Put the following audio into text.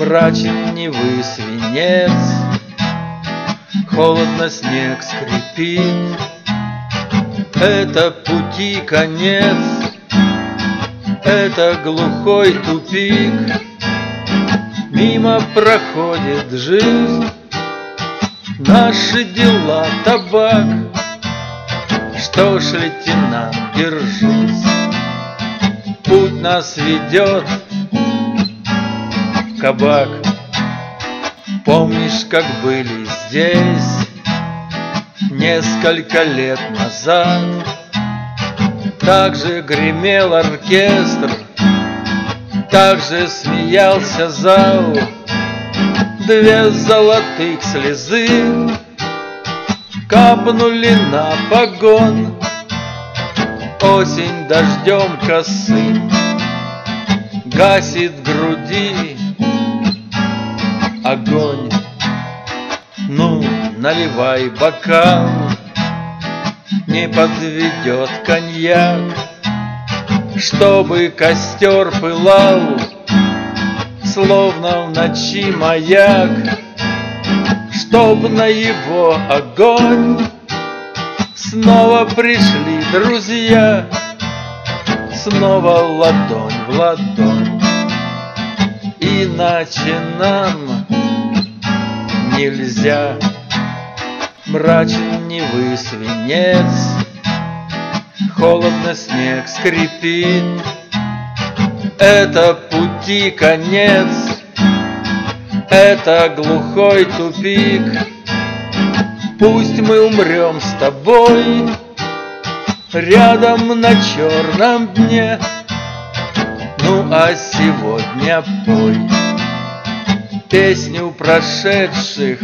Мрачен Невы свинец, холодно снег скрипит. Это пути конец, это глухой тупик. Мимо проходит жизнь, наши дела табак. Что ж, лейтенант, держись, путь нас ведет в кабак. Помнишь, как были здесь несколько лет назад? Так же гремел оркестр, так же смеялся зал. Две золотых слезы капнули на погон. Осень дождем косым гасит в груди огонь. Ну, наливай бокал, не подведет коньяк, чтобы костер пылал, словно в ночи маяк, чтоб на его огонь снова пришли друзья, снова ладонь в ладонь. Иначе нам нельзя. Мрачен Невы свинец, холодно снег скрипит. Это пути конец, это глухой тупик. Пусть мы умрем с тобой рядом на черном дне. Ну а сегодня пой песню прошедших